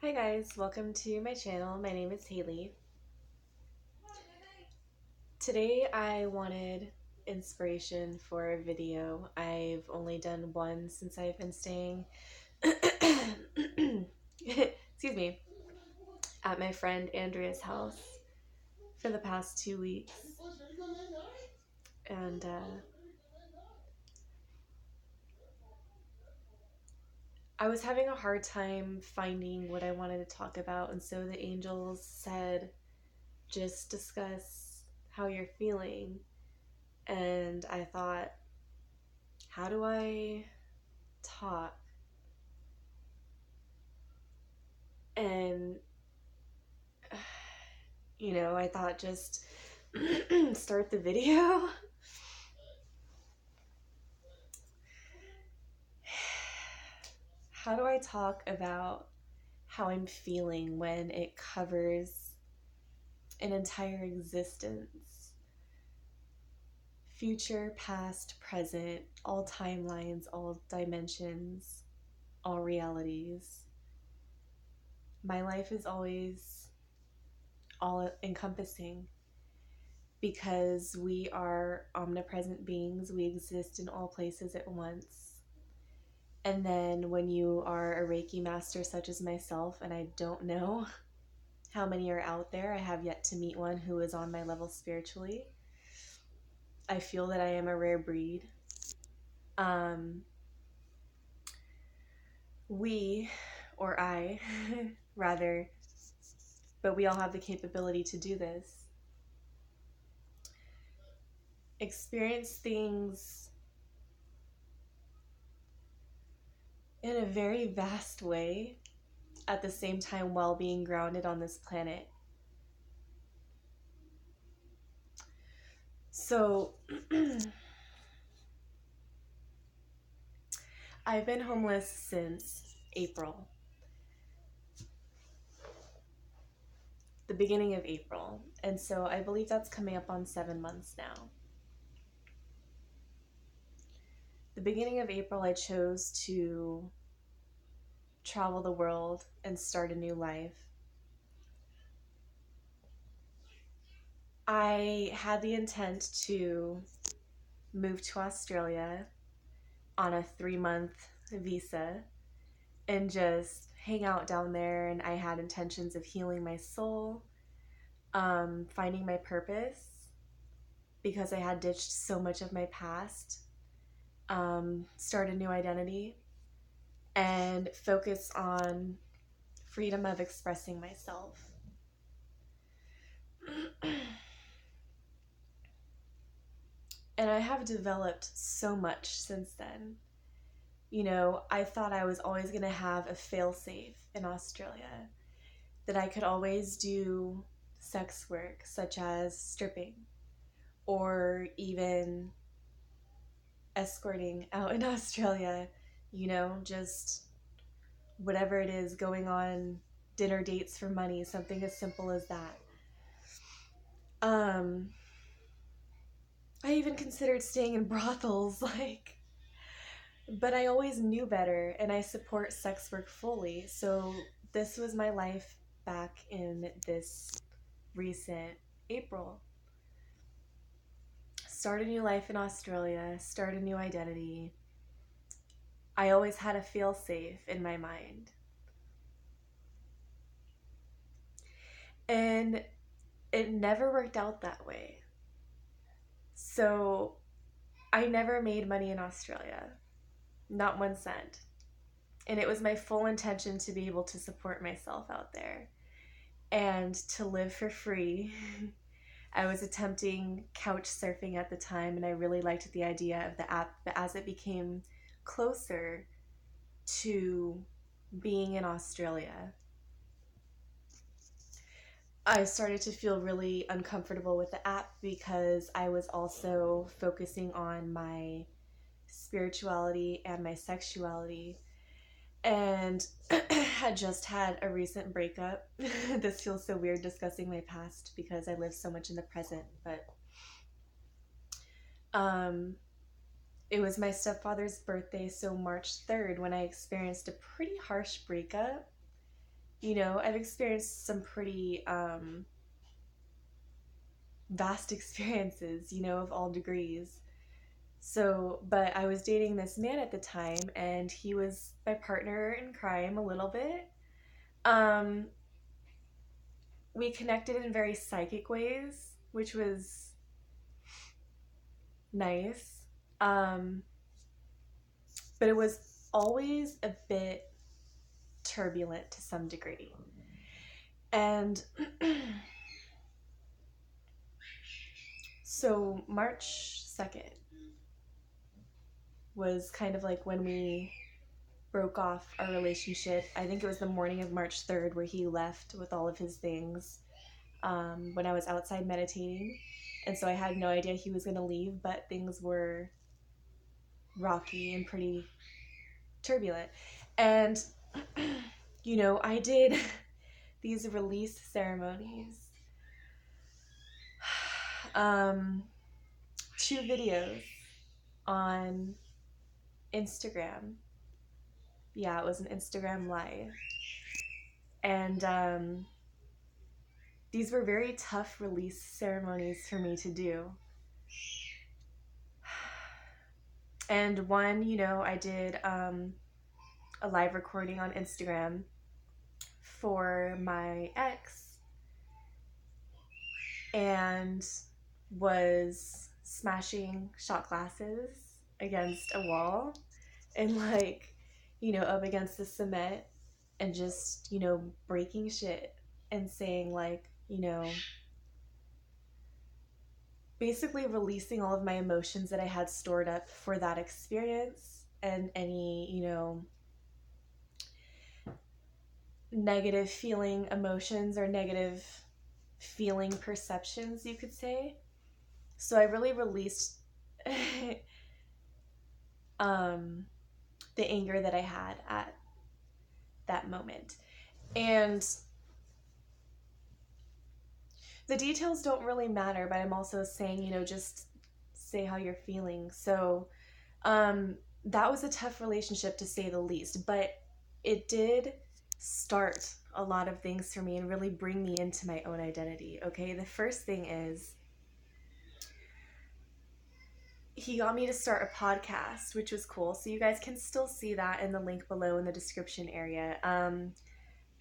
Hi guys, welcome to my channel. My name is Hayle. Today I wanted inspiration for a video. I've only done one since I've been staying excuse me, at my friend Andrea's house for the past 2 weeks. And I was having a hard time finding what I wanted to talk about, and so the angels said, just discuss how you're feeling. And I thought, how do I talk? And, I thought just start the video. How do I talk about how I'm feeling when it covers an entire existence? Future, past, present, all timelines, all dimensions, all realities. My life is always all encompassing because we are omnipresent beings. We exist in all places at once. And then when you are a Reiki master such as myself, and I don't know how many are out there, I have yet to meet one who is on my level spiritually. I feel that I am a rare breed. We, or I, rather, but we all have the capability to do this. Experience things in a very vast way at the same time while being grounded on this planet. So I've been homeless since April, the beginning of April, and so I believe that's coming up on 7 months now. The beginning of April, I chose to travel the world and start a new life. I had the intent to move to Australia on a 3-month visa and just hang out down there, and I had intentions of healing my soul, finding my purpose, because I had ditched so much of my past, start a new identity, and focus on freedom of expressing myself. And I have developed so much since then. I thought I was always going to have a fail-safe in Australia, that I could always do sex work, such as stripping, or even escorting out in Australia, just whatever it is, going on dinner dates for money, something as simple as that. I even considered staying in brothels, but I always knew better, and I support sex work fully. So this was my life back in this recent April. Start a new life in Australia, start a new identity. I always had a fail-safe in my mind. And it never worked out that way. So I never made money in Australia, not 1 cent. And it was my full intention to be able to support myself out there and to live for free. I was attempting couch surfing at the time, and I really liked the idea of the app, but as it became closer to being in Australia, I started to feel really uncomfortable with the app because I was also focusing on my spirituality and my sexuality, and had just had a recent breakup. This feels so weird discussing my past because I live so much in the present, but it was my stepfather's birthday, so March 3rd, when I experienced a pretty harsh breakup. You know, I've experienced some pretty vast experiences, you know, of all degrees. So, but I was dating this man at the time, and he was my partner in crime a little bit. Um, we connected in very psychic ways, which was nice. Um, but it was always a bit turbulent to some degree. And so March 2nd was kind of like when we broke off our relationship. I think it was the morning of March 3rd where he left with all of his things when I was outside meditating. And so I had no idea he was going to leave, but things were rocky and pretty turbulent. And, you know, I did these release ceremonies, 2 videos on Instagram. Yeah, it was an Instagram live. And these were very tough release ceremonies for me to do. And one, you know, I did a live recording on Instagram for my ex and was smashing shot glasses against a wall and, like, you know, up against the cement and just, you know, breaking shit and saying, like, you know, basically releasing all of my emotions that I had stored up for that experience and any, you know, negative feeling emotions or negative feeling perceptions, you could say. So I really released the anger that I had at that moment. And the details don't really matter, but I'm also saying, you know, just say how you're feeling. So that was a tough relationship to say the least, but it did start a lot of things for me and really bring me into my own identity. Okay, the first thing is he got me to start a podcast, which was cool. So you guys can still see that in the link below in the description area.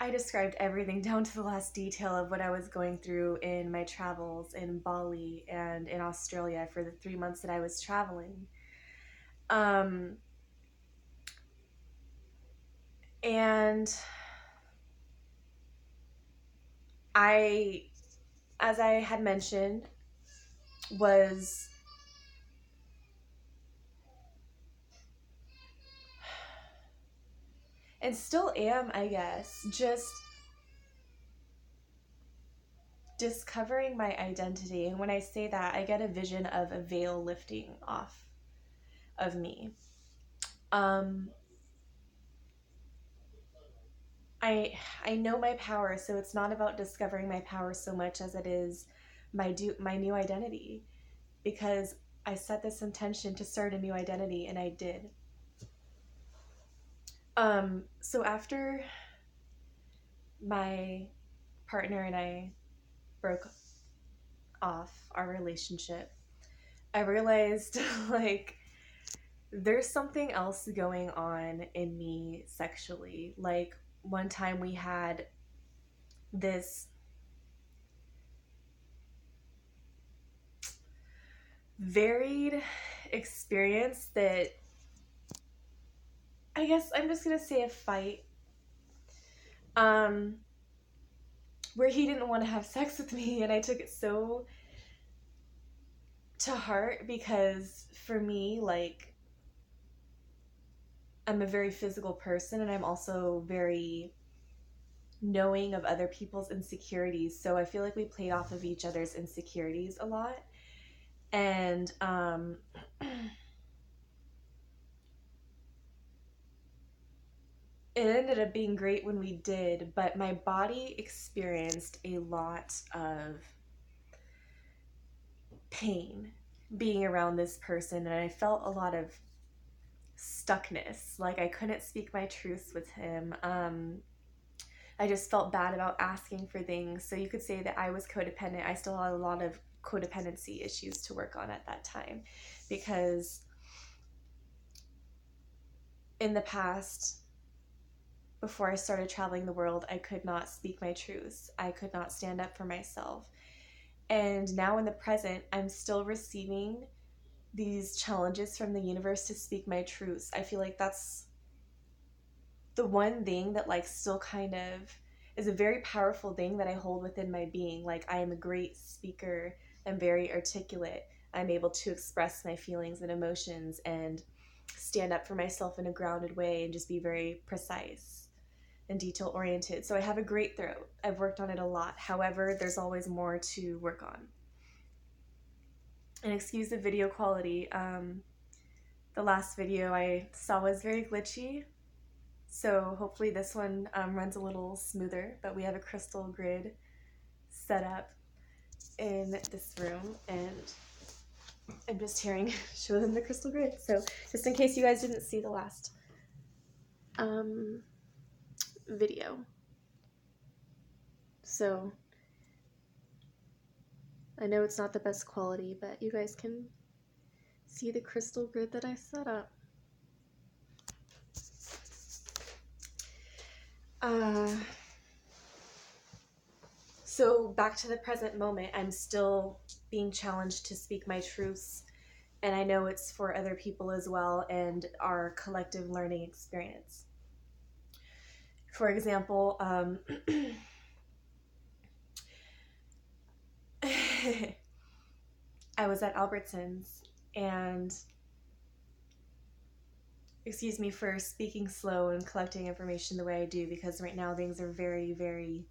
I described everything down to the last detail of what I was going through in my travels in Bali and in Australia for the 3 months that I was traveling. And I, as I had mentioned, was and still am, I guess, just discovering my identity. And when I say that, I get a vision of a veil lifting off of me. I know my power, so it's not about discovering my power so much as it is my new identity, because I set this intention to start a new identity, and I did. So after my partner and I broke off our relationship, I realized like there's something else going on in me sexually. Like one time we had this varied experience that I guess I'm just gonna say a fight. Um, where he didn't want to have sex with me, and I took it so to heart because for me, like, I'm a very physical person, and I'm also very knowing of other people's insecurities. So I feel like we played off of each other's insecurities a lot, and it ended up being great when we did, but my body experienced a lot of pain being around this person, and I felt a lot of stuckness. Like I couldn't speak my truths with him. I just felt bad about asking for things. So you could say that I was codependent. I still had a lot of codependency issues to work on at that time, because in the past, before I started traveling the world, I could not speak my truths. I could not stand up for myself. And now in the present, I'm still receiving these challenges from the universe to speak my truths. I feel like that's the one thing that like still kind of is a very powerful thing that I hold within my being. Like, I am a great speaker. I'm very articulate. I'm able to express my feelings and emotions and stand up for myself in a grounded way and just be very precise and detail oriented. So I have a great throat. I've worked on it a lot. However, there's always more to work on. And excuse the video quality. The last video I saw was very glitchy, so hopefully this one runs a little smoother. But we have a crystal grid set up in this room, and I'm just show them the crystal grid. So just in case you guys didn't see the last video. So I know it's not the best quality, but you guys can see the crystal grid that I set up. So back to the present moment, I'm still being challenged to speak my truths, and I know it's for other people as well, and our collective learning experience. For example, I was at Albertsons, and excuse me for speaking slow and collecting information the way I do, because right now things are very, very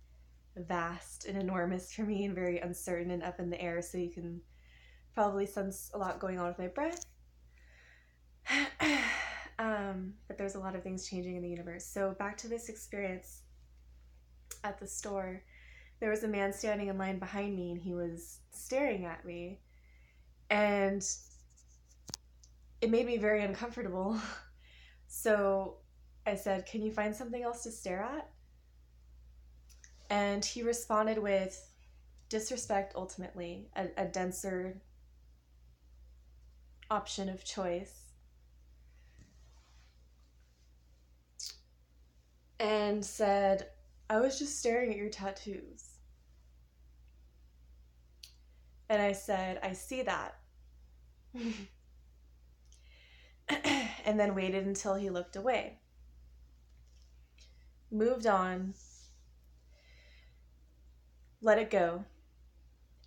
vast and enormous for me and very uncertain and up in the air, so you can probably sense a lot going on with my breath. But there's a lot of things changing in the universe. So back to this experience at the store, there was a man standing in line behind me, and he was staring at me, and it made me very uncomfortable. So I said, "Can you find something else to stare at?" And he responded with disrespect, ultimately, a denser option of choice, and said, "I was just staring at your tattoos." And I said, "I see that." And then waited until he looked away. Moved on, let it go,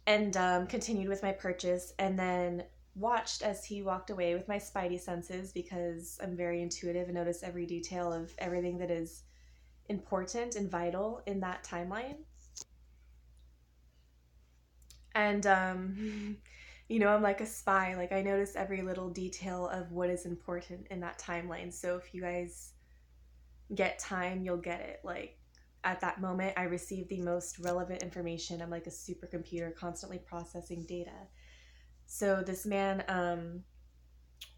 and continued with my purchase, and then watched as he walked away with my spidey senses, because I'm very intuitive and notice every detail of everything that is important and vital in that timeline. And you know, I'm like a spy. Like, I notice every little detail of what is important in that timeline. So if you guys get time, you'll get it. Like, at that moment, I receive the most relevant information. I'm like a supercomputer, constantly processing data. So this man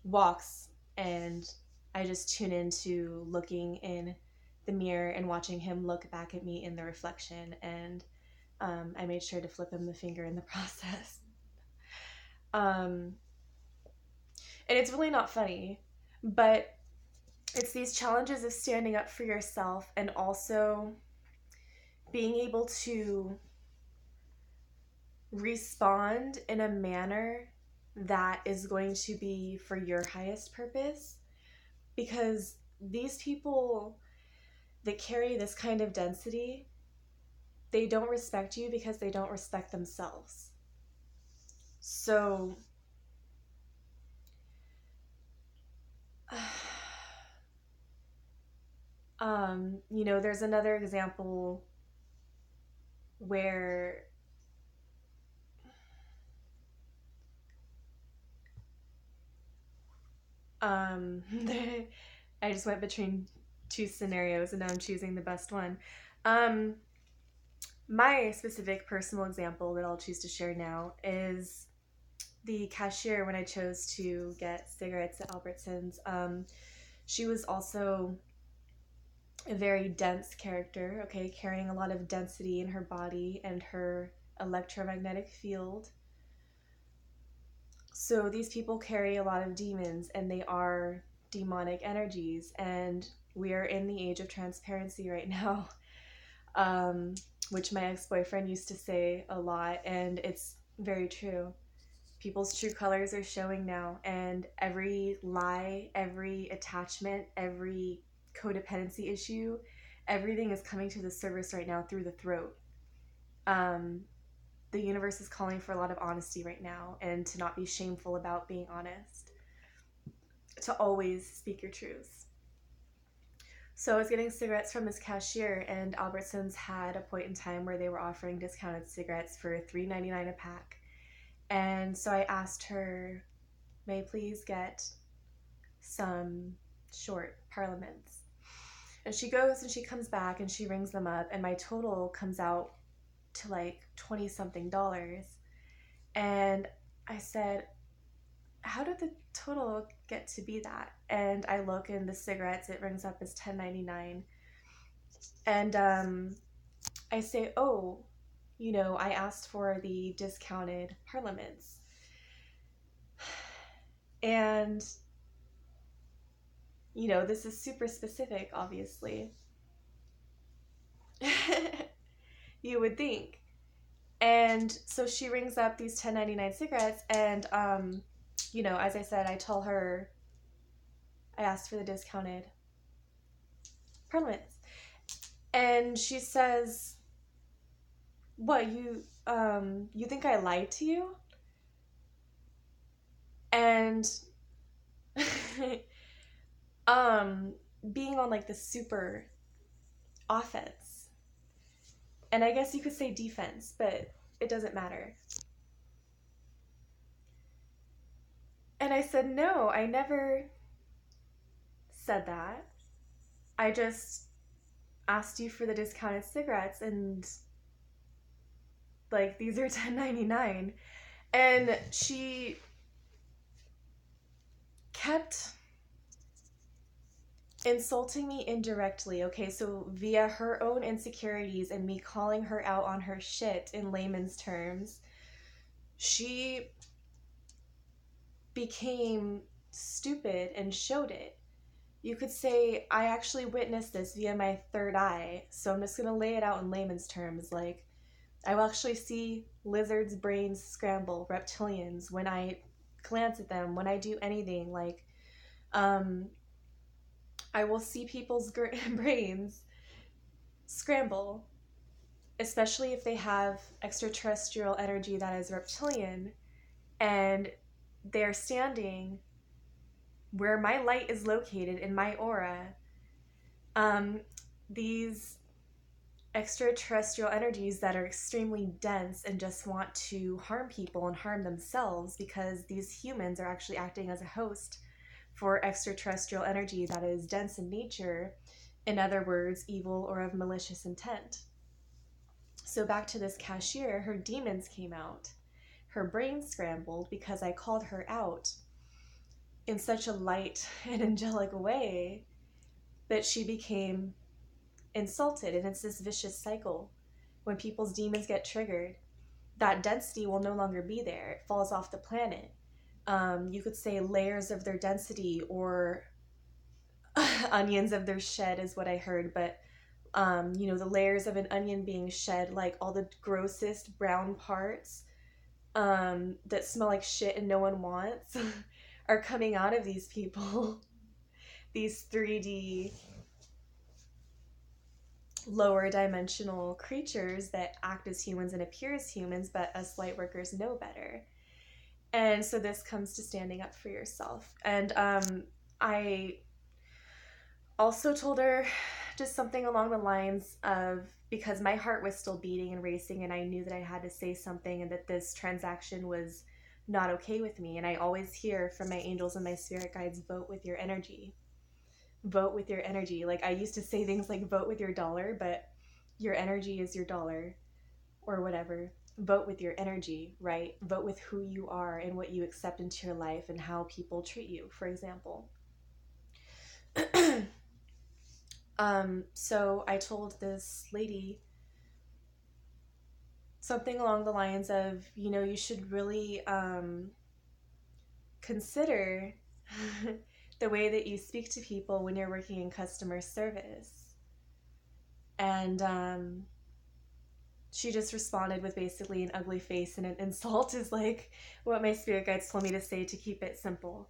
walks, and I just tune into looking in the mirror and watching him look back at me in the reflection. And I made sure to flip him the finger in the process. And it's really not funny, but it's these challenges of standing up for yourself and also being able to respond in a manner that is going to be for your highest purpose. Because these people that carry this kind of density, they don't respect you because they don't respect themselves. So you know, there's another example where I just went between two scenarios, and now I'm choosing the best one. My specific personal example that I'll choose to share now is the cashier when I chose to get cigarettes at Albertsons. She was also a very dense character, okay, carrying a lot of density in her body and her electromagnetic field. So these people carry a lot of demons and they are demonic energies. And we are in the age of transparency right now, which my ex boyfriend used to say a lot. And it's very true. People's true colors are showing now. And every lie, every attachment, every codependency issue, everything is coming to the surface right now through the throat. Um, the universe is calling for a lot of honesty right now and to not be shameful about being honest, to always speak your truths. So I was getting cigarettes from this cashier, and Albertsons had a point in time where they were offering discounted cigarettes for $3.99 a pack. And so I asked her, may I please get some short parliaments? And she goes and she comes back and she rings them up, and my total comes out to like 20 something dollars. And I said, how did the total get to be that? And I look in the cigarettes, it rings up as $10.99. And I say, oh, I asked for the discounted parliaments. And, this is super specific, obviously. You would think. And so she rings up these $10.99 cigarettes, and, as I said, I tell her I asked for the discounted parliaments. And she says, what, you think I lied to you? And being on like the super offense, and I guess you could say defense, but it doesn't matter. And I said, no, I never said that. I just asked you for the discounted cigarettes, and like these are $10.99. And she kept insulting me indirectly. Okay, so via her own insecurities and me calling her out on her shit in layman's terms, she became stupid and showed it. You could say I actually witnessed this via my third eye, so I'm just gonna lay it out in layman's terms. Like, I will actually see lizards' brains scramble, reptilians, when I glance at them, when I do anything. Like, I will see people's brains scramble, especially if they have extraterrestrial energy that is reptilian, and they're standing where my light is located in my aura. These extraterrestrial energies that are extremely dense and just want to harm people and harm themselves, because these humans are actually acting as a host for extraterrestrial energy that is dense in nature, in other words, evil or of malicious intent. So back to this cashier, her demons came out. Her brain scrambled because I called her out in such a light and angelic way that she became insulted. And it's this vicious cycle. When people's demons get triggered, that density will no longer be there. It falls off the planet. You could say layers of their density, or onions of their shed is what I heard. But the layers of an onion being shed, like all the grossest brown parts that smell like shit and no one wants, are coming out of these people. These 3D lower dimensional creatures that act as humans and appear as humans, but us light workers know better. And so this comes to standing up for yourself. And I also told her just something along the lines of, because my heart was still beating and racing, and I knew that I had to say something, and that this transaction was not okay with me. And I always hear from my angels and my spirit guides, vote with your energy. Vote with your energy. Like, I used to say things like vote with your dollar, but your energy is your dollar, or whatever. Vote with your energy, right? Vote with who you are and what you accept into your life and how people treat you, for example. So I told this lady something along the lines of, you should really consider the way that you speak to people when you're working in customer service. And she just responded with basically an ugly face and an insult, is like what my spirit guides told me to say to keep it simple.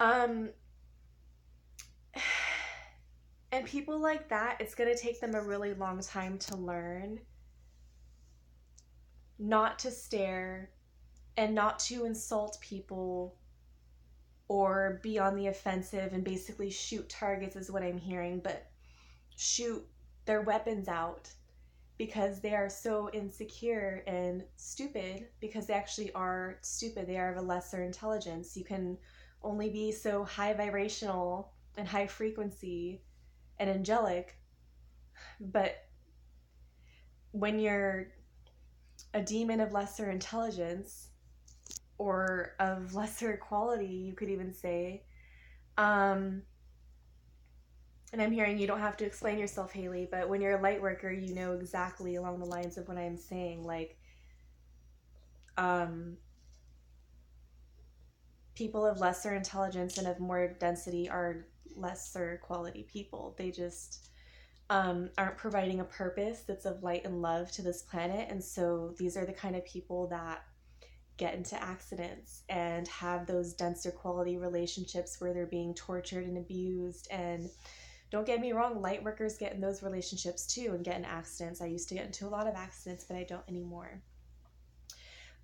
Um, and people like that, it's going to take them a really long time to learn not to stare and not to insult people or be on the offensive and basically shoot targets, is what I'm hearing, but shoot their weapons out because they are so insecure and stupid, because they actually are stupid. They are of a lesser intelligence. You can only be so high vibrational and high frequency and angelic, but when you're a demon of lesser intelligence or of lesser quality, you could even say, um, and I'm hearing you don't have to explain yourself, Hayle, but when you're a light worker, you know exactly along the lines of what I'm saying. Like, um, people of lesser intelligence and of more density are lesser quality people. They just aren't providing a purpose that's of light and love to this planet. And so these are the kind of people that get into accidents and have those denser quality relationships where they're being tortured and abused. And don't get me wrong, light workers get in those relationships too and get in accidents. I used to get into a lot of accidents, but I don't anymore.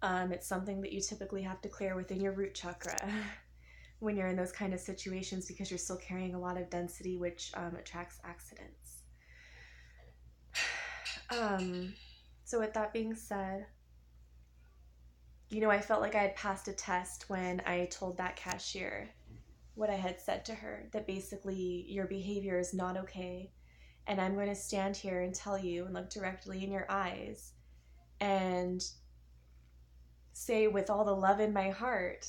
It's something that you typically have to clear within your root chakra when you're in those kind of situations, because you're still carrying a lot of density, which attracts accidents. So with that being said, I felt like I had passed a test when I told that cashier what I had said to her, that basically your behavior is not okay. And I'm going to stand here and tell you and look directly in your eyes and say with all the love in my heart,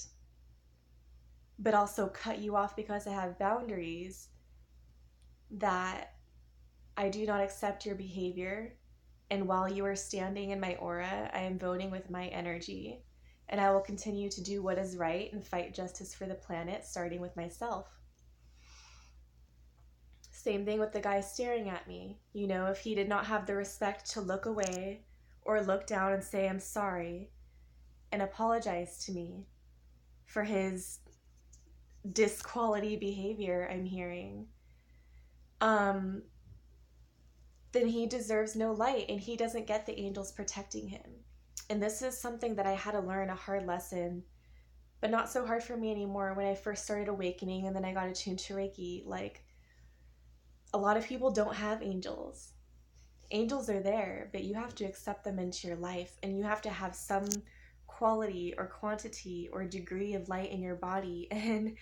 but also cut you off because I have boundaries, that I do not accept your behavior. And while you are standing in my aura, I am voting with my energy. And I will continue to do what is right and fight justice for the planet, starting with myself. Same thing with the guy staring at me. If he did not have the respect to look away or look down and say, I'm sorry, and apologize to me for his disquality behavior I'm hearing, then he deserves no light and he doesn't get the angels protecting him. And this is something that I had to learn, a hard lesson, but not so hard for me anymore, when I first started awakening and then I got attuned to Reiki. Like, a lot of people don't have angels. Angels are there, but you have to accept them into your life, and you have to have some quality or quantity or degree of light in your body. And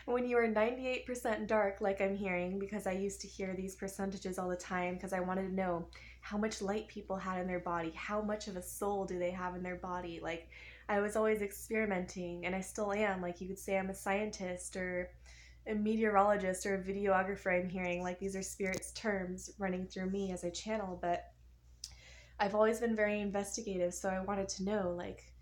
when you are 98% dark, like I'm hearing, because I used to hear these percentages all the time because I wanted to know how much light people had in their body, how much of a soul do they have in their body. Like, I was always experimenting, and I still am. Like, you could say I'm a scientist or a meteorologist or a videographer, I'm hearing. Like, these are spirit's terms running through me as I channel, but I've always been very investigative, so I wanted to know, like,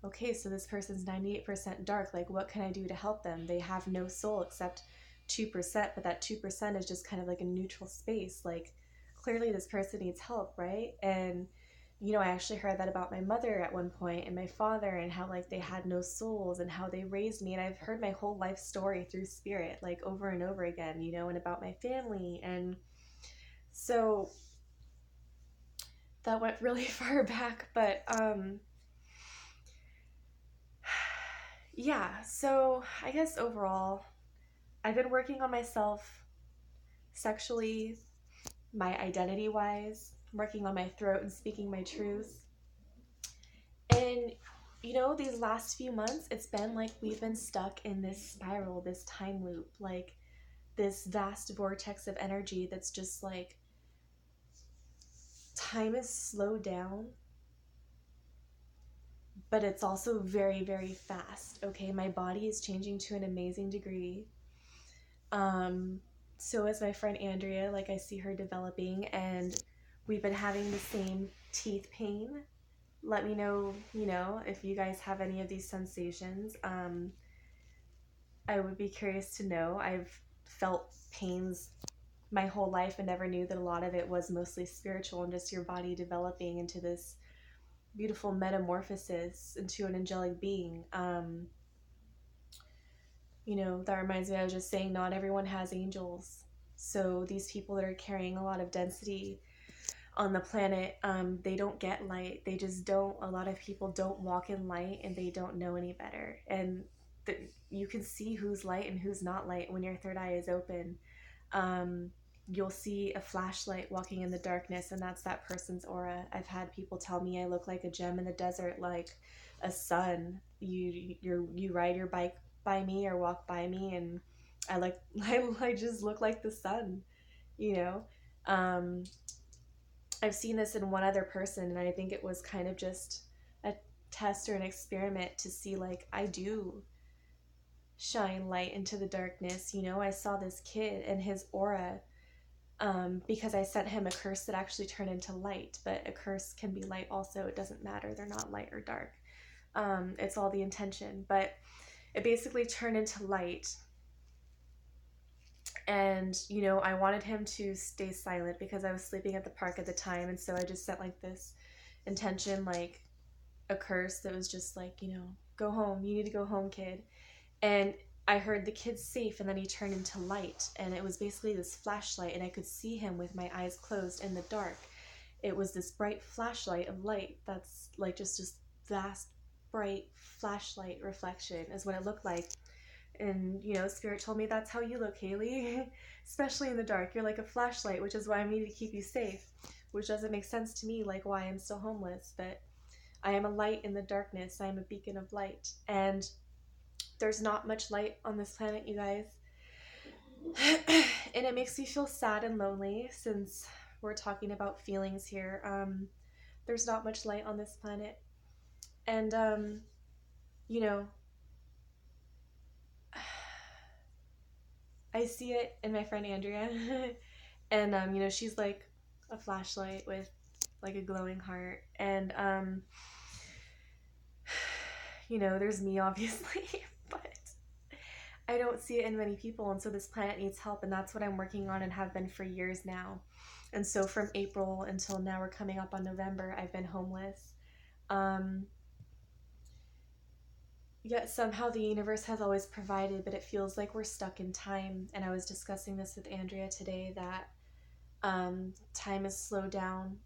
okay, so this person's 98% dark. Like, what can I do to help them? They have no soul except 2%, but that 2% is just kind of like a neutral space. Like, clearly this person needs help, right? And, I actually heard that about my mother at one point and my father, and how, like, they had no souls and how they raised me. And I've heard my whole life story through spirit, like, over and over again, and about my family. And so that went really far back, but, yeah, so I guess overall, I've been working on myself sexually, my identity wise, working on my throat and speaking my truth. And, these last few months, it's been like we've been stuck in this spiral, this time loop, like this vast vortex of energy that's just like, time is slowed down, but it's also very, very fast. Okay, my body is changing to an amazing degree. so is my friend Andrea. Like, I see her developing, and we've been having the same teeth pain. Let me know, if you guys have any of these sensations. I would be curious to know. I've felt pains my whole life and never knew that a lot of it was mostly spiritual and just your body developing into this beautiful metamorphosis into an angelic being. That reminds me, I was just saying, not everyone has angels. So these people that are carrying a lot of density on the planet, they don't get light. They just don't. A lot of people don't walk in light, and they don't know any better. And you can see who's light and who's not light when your third eye is open. Um, you'll see a flashlight walking in the darkness, and that's that person's aura. I've had people tell me I look like a gem in the desert, like a sun. You ride your bike by me or walk by me, and I like I just look like the sun, you know. Um, I've seen this in one other person, and I think it was kind of just a test or an experiment to see, like, I do shine light into the darkness. I saw this kid and his aura, because I sent him a curse that actually turned into light. But a curse can be light also. It doesn't matter. They're not light or dark. It's all the intention. But it basically turned into light. And, I wanted him to stay silent because I was sleeping at the park at the time. And so I just sent like this intention, like a curse that was just like, go home. You need to go home, kid. And I heard the kid's safe, and then he turned into light. And it was basically this flashlight, and I could see him with my eyes closed in the dark. It was this bright flashlight of light that's like just this vast, bright flashlight reflection is what it looked like. And, Spirit told me that's how you look, Hayle. Especially in the dark. You're like a flashlight, which is why I need to keep you safe. Which doesn't make sense to me, like why I'm still homeless. But I am a light in the darkness. I am a beacon of light. And there's not much light on this planet, you guys. And it makes me feel sad and lonely since we're talking about feelings here. There's not much light on this planet. And, you know, I see it in my friend Andrea. And, she's like a flashlight with like a glowing heart. And, there's me, obviously, but I don't see it in many people, and so this planet needs help, and that's what I'm working on and have been for years now. And so from April until now, we're coming up on November, I've been homeless. Yet somehow the universe has always provided, but it feels like we're stuck in time. And I was discussing this with Andrea today, that time is slowed down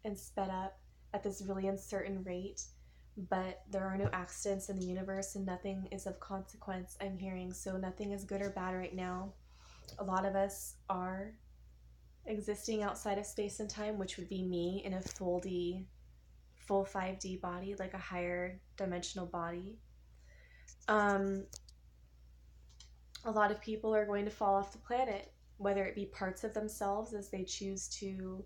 and sped up at this really uncertain rate, but there are no accidents in the universe and nothing is of consequence, I'm hearing. So nothing is good or bad right now. A lot of us are existing outside of space and time, which would be me in a full 5D body, like a higher dimensional body. A lot of people are going to fall off the planet, whether it be parts of themselves as they choose to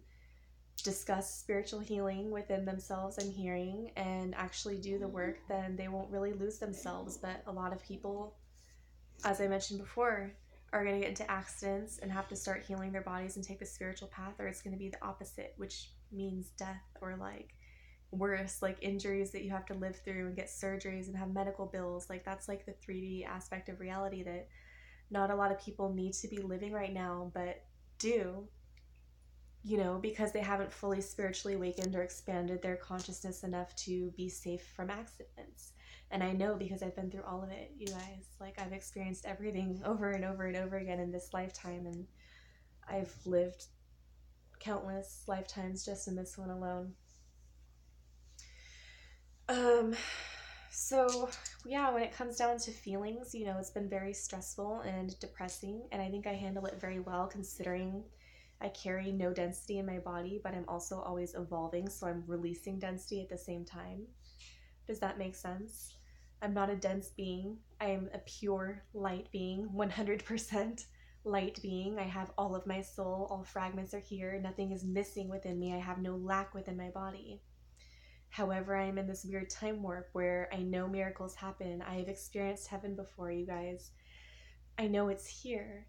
discuss spiritual healing within themselves, I'm hearing, and actually do the work. Then they won't really lose themselves. But a lot of people, as I mentioned before, are going to get into accidents and have to start healing their bodies and take the spiritual path, or it's going to be the opposite, which means death, or like worse, like injuries that you have to live through and get surgeries and have medical bills. Like, that's like the 3D aspect of reality that not a lot of people need to be living right now, but do, because they haven't fully spiritually awakened or expanded their consciousness enough to be safe from accidents. And I know because I've been through all of it, you guys. Like, I've experienced everything over and over and over again in this lifetime, and I've lived countless lifetimes just in this one alone. So yeah, when it comes down to feelings, it's been very stressful and depressing, and I think I handle it very well considering I carry no density in my body, but I'm also always evolving, so I'm releasing density at the same time. Does that make sense? I'm not a dense being. I am a pure light being, 100% light being. I have all of my soul, all fragments are here, nothing is missing within me, I have no lack within my body. However, I am in this weird time warp where I know miracles happen. I have experienced heaven before, you guys. I know it's here,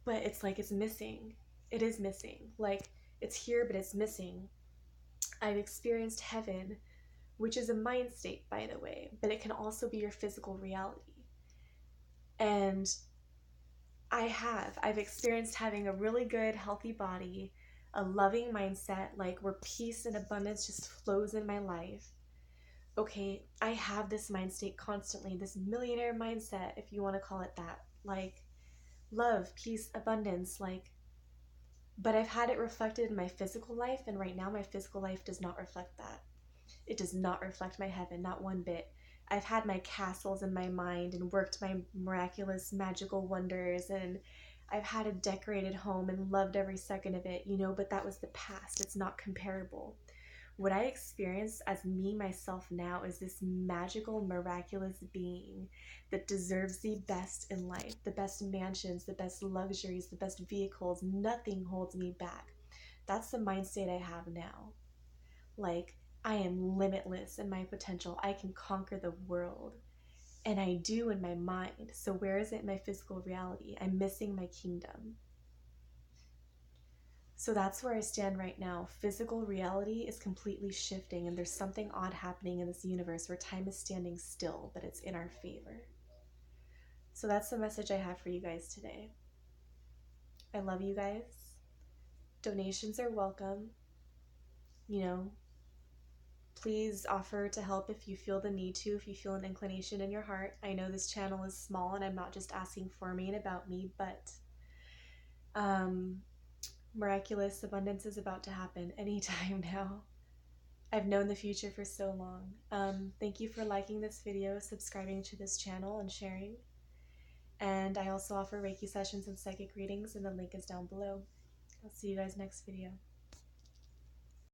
but it's like it's missing. It is missing. Like, it's here, but it's missing. I've experienced heaven, which is a mind state, by the way, but it can also be your physical reality. And I've experienced having a really good, healthy body, a loving mindset, like where peace and abundance just flows in my life. Okay, I have this mind state constantly, this millionaire mindset, if you want to call it that, like love, peace, abundance, like, but I've had it reflected in my physical life, and right now my physical life does not reflect that. It does not reflect my heaven, not one bit. I've had my castles in my mind and worked my miraculous magical wonders, and I've had a decorated home and loved every second of it, but that was the past. It's not comparable. What I experience as me, myself now, is this magical, miraculous being that deserves the best in life, the best mansions, the best luxuries, the best vehicles. Nothing holds me back. That's the mind state I have now. Like, I am limitless in my potential. I can conquer the world. And I do in my mind. So where is it in my physical reality? I'm missing my kingdom. So that's where I stand right now. Physical reality is completely shifting, and there's something odd happening in this universe where time is standing still, but it's in our favor. So that's the message I have for you guys today. I love you guys. Donations are welcome. Please offer to help if you feel the need to, if you feel an inclination in your heart. I know this channel is small and I'm not just asking for me and about me, but miraculous abundance is about to happen anytime now. I've known the future for so long. Thank you for liking this video, subscribing to this channel, and sharing. And I also offer Reiki sessions and psychic readings, and the link is down below. I'll see you guys next video.